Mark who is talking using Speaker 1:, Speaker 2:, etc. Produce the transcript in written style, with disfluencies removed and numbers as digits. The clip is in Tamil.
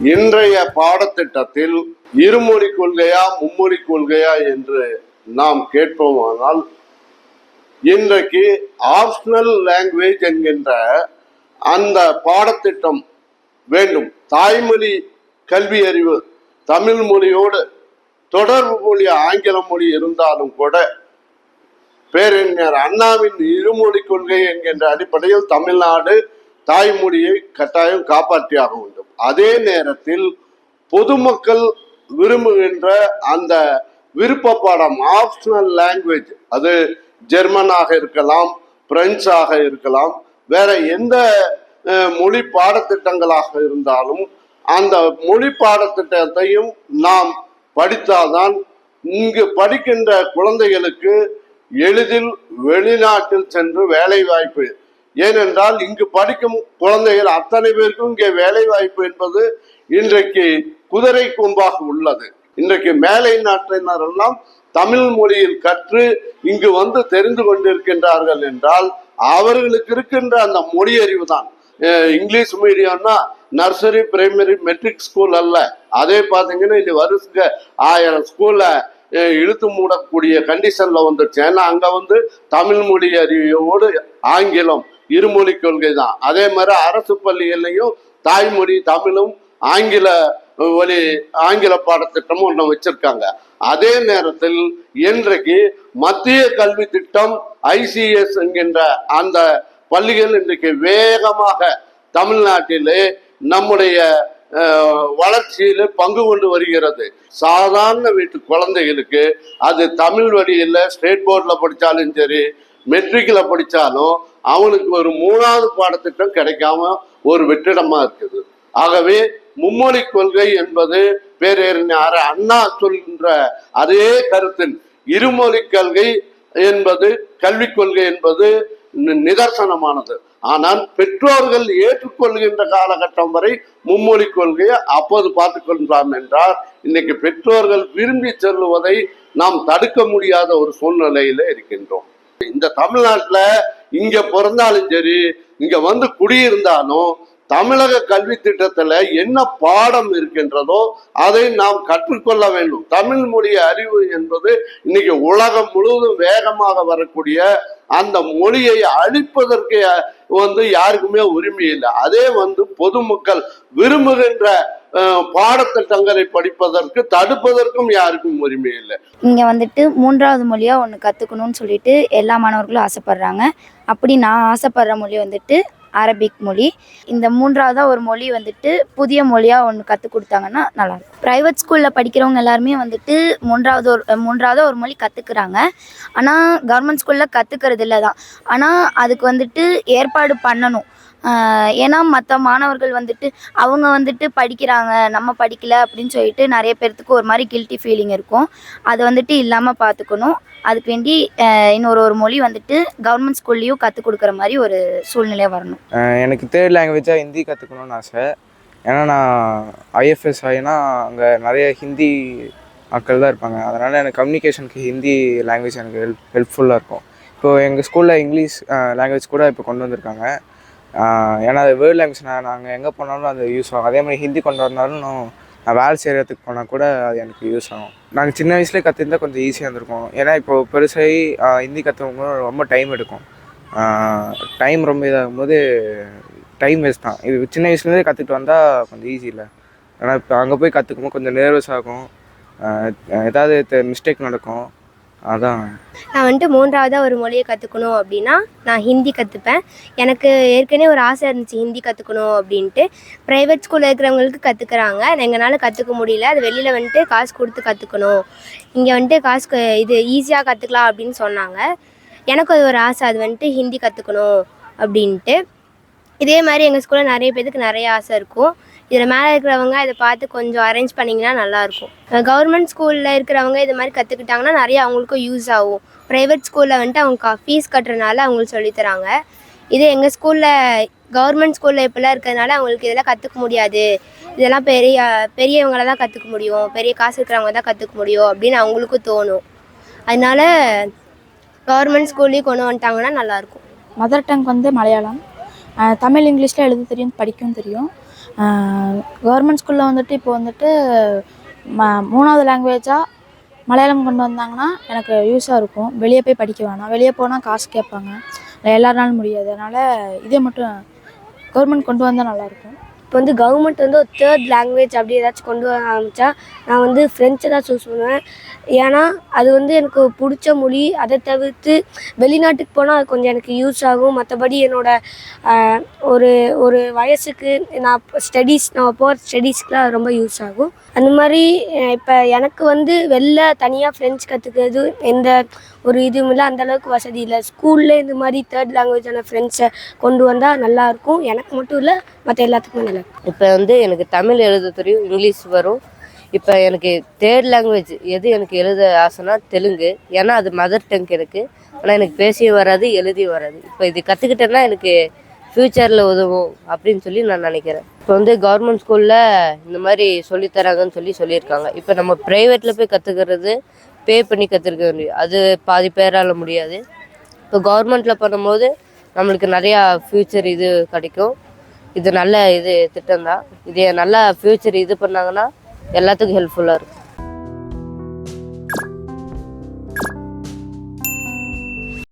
Speaker 1: இன்றைய பாடத்திட்டத்தில் இருமொழி கொள்கையா மும்மொழி கொள்கையா என்று நாம் கேட்போமானால் இன்றைக்கு ஆப்ஷனல் லாங்குவேஜ் என்கின்ற அந்த பாடத்திட்டம் வேண்டும். தாய்மொழி கல்வி அறிவு தமிழ் மொழியோடு தொடர்பு மொழி ஆங்கில மொழி இருந்தாலும் கூட பேரறிஞர் அண்ணாவின் இருமொழி கொள்கை என்கின்ற அடிப்படையில் தமிழ்நாடு தாய்மொழியை கட்டாயம் காப்பாற்றியாக வேண்டும். அதே நேரத்தில் பொதுமக்கள் விரும்புகின்ற அந்த விருப்ப பாடம் ஆப்ஷனல் லாங்குவேஜ், அது ஜெர்மனாக இருக்கலாம், பிரெஞ்சாக இருக்கலாம், வேற எந்த மொழி பாடத்திட்டங்களாக இருந்தாலும் அந்த மொழி பாடத்திட்டத்தையும் நாம் படித்தால்தான் இங்கு படிக்கின்ற குழந்தைகளுக்கு எளிதில் வெளிநாட்டில் சென்று வேலை வாய்ப்பு. ஏனென்றால் இங்கு படிக்கும் குழந்தைகள் அத்தனை பேருக்கும் இங்கே வேலை வாய்ப்பு என்பது இன்றைக்கு குதிரை கொம்பாக உள்ளது. இன்றைக்கு மேலை நாட்டினர் எல்லாம் தமிழ் மொழியில் கற்று இங்கு வந்து தெரிந்து கொண்டிருக்கின்றார்கள் என்றால் அவர்களுக்கு இருக்கின்ற அந்த மொழி அறிவு தான். இங்கிலீஷ் மீடியம்னா நர்சரி, பிரைமரி, மெட்ரிக் ஸ்கூல் அல்ல. அதே பார்த்தீங்கன்னா இது வருஷங்க 1000 ஸ்கூல்ல இழுத்து மூடக்கூடிய கண்டிஷன்ல வந்துருச்சு. ஏன்னா அங்க வந்து தமிழ் மொழி அறிவோடு ஆங்கிலம் இருமொழி கொள்கை தான். அதே மாதிரி அரசு பள்ளிகள்லையும் தாய்மொழி தமிழும் ஆங்கில பாடத்திட்டமும் ஒன்று வச்சிருக்காங்க. அதே நேரத்தில் இன்றைக்கு மத்திய கல்வி திட்டம் ICS என்கின்ற அந்த பள்ளிகள் இன்றைக்கு வேகமாக தமிழ்நாட்டிலே நம்முடைய வளர்ச்சியில பங்கு கொண்டு வருகிறது. சாதாரண வீட்டு குழந்தைகளுக்கு அது தமிழ் வழியில் ஸ்டேட் போர்டில் படித்தாலும் சரி, மெட்ரிக்கில் படித்தாலும் அவனுக்கு ஒரு 3வது பாடத்திட்டம் கிடைக்காம ஒரு வெற்றிடமா இருக்குது. ஆகவே மும்மொழி கொள்கை என்பது பேரறிஞர் அண்ணா சொல்கின்ற அதே கருத்தின் இருமொழி கொள்கை என்பது கல்விக் கொள்கை என்பது நிதர்சனமானது. ஆனால் பெற்றோர்கள் ஏற்றுக்கொள்கின்ற காலகட்டம் வரை மும்மொழி கொள்கையை அப்போது பார்த்துக் கொள்ளாம் என்றால் இன்னைக்கு பெற்றோர்கள் விரும்பி செல்லுவதை நாம் தடுக்க முடியாத ஒரு சூழ்நிலையில இருக்கின்றோம். இந்த தமிழ்நாட்டில் இங்க பிறந்தாலும் சரி, இங்க வந்து குடியிருந்தாலும் தமிழக கல்வி திட்டத்துல என்ன பாடம் இருக்கின்றதோ அதை நாம் கற்றுக்கொள்ள வேண்டும். தமிழ் மொழி அறிவு என்பது இன்னைக்கு உலகம் முழுவதும் வேகமாக வரக்கூடிய அந்த மொழியை அழிப்பதற்கு யாருக்குமே உரிமை இல்லை. அதே பொதுமக்கள் விரும்புகின்ற பாடத்திட்டங்களை படிப்பதற்கு தடுப்பதற்கும் யாருக்கும் உரிமை இல்லை.
Speaker 2: இங்க 3வது மொழியா ஒன்று கத்துக்கணும்னு சொல்லிட்டு எல்லா மாணவர்களும் ஆசைப்படுறாங்க. அப்படி நான் ஆசைப்படுற மொழி அரபிக் மொழி. இந்த 3வதா ஒரு மொழி புதிய மொழியா ஒன்று கற்றுக் கொடுத்தாங்கன்னா நல்லாயிருக்கும். ப்ரைவேட் ஸ்கூலில் படிக்கிறவங்க எல்லாருமே 3வதா ஒரு மொழி கற்றுக்குறாங்க. ஆனால் கவர்மெண்ட் ஸ்கூலில் கற்றுக்கிறது இல்லை தான். ஆனால் அதுக்கு ஏற்பாடு பண்ணணும். ஏன்னா மற்ற மாணவர்கள் அவங்க படிக்கிறாங்க, நம்ம படிக்கலை அப்படின்னு சொல்லிட்டு நிறைய பேர்த்துக்கு ஒரு மாதிரி கில்ட்டி ஃபீலிங் இருக்கும். அது இல்லாமல் பார்த்துக்கணும். அதுக்கு வேண்டி இன்னொரு மொழி கவர்மெண்ட் ஸ்கூல்லையும் கற்றுக் கொடுக்குற மாதிரி ஒரு சூழ்நிலையாக வரணும்.
Speaker 3: எனக்கு தேர்ட் லாங்குவேஜாக ஹிந்தி கற்றுக்கணும்னு ஆசை. ஏன்னா நான் IFS ஆகினா அங்கே நிறைய ஹிந்தி மக்கள் தான் இருப்பாங்க. அதனால் எனக்கு கம்யூனிகேஷனுக்கு ஹிந்தி லாங்குவேஜ் எனக்கு ஹெல்ப்ஃபுல்லாக இருக்கும். இப்போது எங்கள் ஸ்கூலில் இங்கிலீஷ் லாங்குவேஜ் கூட இப்போ கொண்டு வந்திருக்காங்க. ஏன்னா அது வேர்ல்ட் லாங்குவேஜ் நாங்கள் எங்கே போனாலும் அது யூஸ் ஆகும். அதே மாதிரி ஹிந்தி கொண்டு வரனாலும் நான் வேலை செய்கிறதுக்கு போனால் கூட அது எனக்கு யூஸ் ஆகும். நாங்கள் சின்ன வயசுலேயே கற்றுருந்தால் கொஞ்சம் ஈஸியாக இருந்திருக்கும். ஏன்னா இப்போது பெருசாகி ஹிந்தி கற்றுக்கும் ரொம்ப டைம் எடுக்கும். டைம் ரொம்ப இதாகும் போது டைம் வேஸ்ட் தான். இது சின்ன வயசுலேருந்தே கற்றுக்கிட்டு வந்தால் கொஞ்சம் ஈஸி இல்லை. ஏன்னா இப்போ அங்கே போய் கற்றுக்கும்போது கொஞ்சம் நர்வஸ் ஆகும், ஏதாவது மிஸ்டேக் நடக்கும். அதான்
Speaker 4: நான் 3வதா ஒரு மொழியை கற்றுக்கணும் அப்படின்னா நான் ஹிந்தி கற்றுப்பேன். எனக்கு ஏற்கனவே ஒரு ஆசை இருந்துச்சு ஹிந்தி கற்றுக்கணும் அப்படின்ட்டு. ப்ரைவேட் ஸ்கூலில் இருக்கிறவங்களுக்கு கற்றுக்குறாங்க, எங்களால் கற்றுக்க முடியல. அது வெளியில் காசு கொடுத்து கற்றுக்கணும், இங்கே காசு இது ஈஸியாக கற்றுக்கலாம் அப்படின்னு சொன்னாங்க. எனக்கு அது ஒரு ஆசை, அது ஹிந்தி கற்றுக்கணும் அப்படின்ட்டு. இதே மாதிரி எங்கள் ஸ்கூலில் நிறைய பேருக்கு நிறைய ஆசை இருக்கும். இதில் மேலே இருக்கிறவங்க இதை பார்த்து கொஞ்சம் அரேஞ்ச் பண்ணிங்கன்னா நல்லாயிருக்கும். கவர்மெண்ட் ஸ்கூலில் இருக்கிறவங்க இது மாதிரி கற்றுக்கிட்டாங்கன்னா நிறைய அவங்களுக்கும் யூஸ் ஆகும். ப்ரைவேட் ஸ்கூலில் அவங்க ஃபீஸ் கட்டுறதுனால அவங்களுக்கு சொல்லித்தராங்க. இதே எங்கள் ஸ்கூலில் கவர்மெண்ட் ஸ்கூலில் இப்போல்லாம் இருக்கிறதுனால அவங்களுக்கு இதெல்லாம் கற்றுக்க முடியாது, இதெல்லாம் பெரியவங்கள தான் கற்றுக்க முடியும், பெரிய காசு இருக்கிறவங்க தான் கற்றுக்க முடியும் அப்படின்னு அவங்களுக்கும் தோணும். அதனால கவர்மெண்ட் ஸ்கூல்லேயும் கொண்டு வந்துட்டாங்கன்னா நல்லாயிருக்கும்.
Speaker 5: Mother tongue Malayalam. தமிழ் இங்கிலீஷில் எழுத தெரியும், படிக்கவும் தெரியும். கவர்மெண்ட் ஸ்கூலில் வந்துட்டு இப்போ வந்துட்டு 3வது லாங்குவேஜாக மலையாளம் கொண்டு வந்தாங்கன்னா எனக்கு யூஸாக இருக்கும். வெளியே போய் படிக்க வேணாம், வெளியே போனால் காசு கேட்பாங்க, எல்லாருனாலும் முடியாது. அதனால் இதே மட்டும் கவர்மெண்ட் கொண்டு வந்தால் நல்லாயிருக்கும்.
Speaker 4: இப்போ வந்து கவர்மெண்ட் வந்து ஒரு 3rd லாங்குவேஜ் அப்படி ஏதாச்சும் கொண்டு வர ஆரம்பித்தா நான் வந்து ஃப்ரெஞ்சை தான் சூஸ் பண்ணுவேன். ஏன்னா அது வந்து எனக்கு பிடிச்ச மொழி. அதை தவிர்த்து வெளிநாட்டுக்கு போனால் அது கொஞ்சம் எனக்கு யூஸ் ஆகும். மற்றபடி என்னோடய ஒரு ஒரு வயசுக்கு நான் போகிற ஸ்டடீஸ்க்குலாம் அது ரொம்ப யூஸ் ஆகும். அந்த மாதிரி இப்போ எனக்கு வந்து வெளில தனியாக ஃப்ரெஞ்சு கற்றுக்கிறது எந்த ஒரு இதுவும் இல்லை, அந்தளவுக்கு வசதி இல்லை. ஸ்கூலில் இந்த மாதிரி 3rd லாங்குவேஜான ஃப்ரெண்ட்ஸை கொண்டு வந்தால் நல்லாயிருக்கும். எனக்கு மட்டும் இல்லை, மற்ற எல்லாத்துக்குமே நல்லா.
Speaker 6: இப்போ வந்து எனக்கு தமிழ் எழுத தெரியும், இங்கிலீஷ் வரும். இப்போ எனக்கு 3rd லாங்குவேஜ் எது எனக்கு எழுத ஆசைனா தெலுங்கு. ஏன்னா அது மதர் டங் எனக்கு. ஆனால் எனக்கு பேசியும் வராது, எழுதியும் வராது. இப்போ இது கற்றுக்கிட்டேன்னா எனக்கு ஃப்யூச்சரில் உதவும் அப்படின்னு சொல்லி நான் நினைக்கிறேன். இப்போ வந்து கவர்மெண்ட் ஸ்கூலில் இந்த மாதிரி சொல்லித்தராங்கன்னு சொல்லியிருக்காங்க. இப்போ நம்ம ப்ரைவேட்டில் போய் கற்றுக்கிறது பே பண்ணி கற்றுக்க முடியும், அது பாதி பேரால் முடியாது. இப்போ கவர்மெண்ட்டில் பண்ணும்போது நம்மளுக்கு நிறையா ஃப்யூச்சர் இது கிடைக்கும். இது நல்ல திட்டம் தான். இதே நல்லா ஃப்யூச்சர் இது பண்ணாங்கன்னா எல்லாத்துக்கும் ஹெல்ப்ஃபுல்லாக இருக்கும்.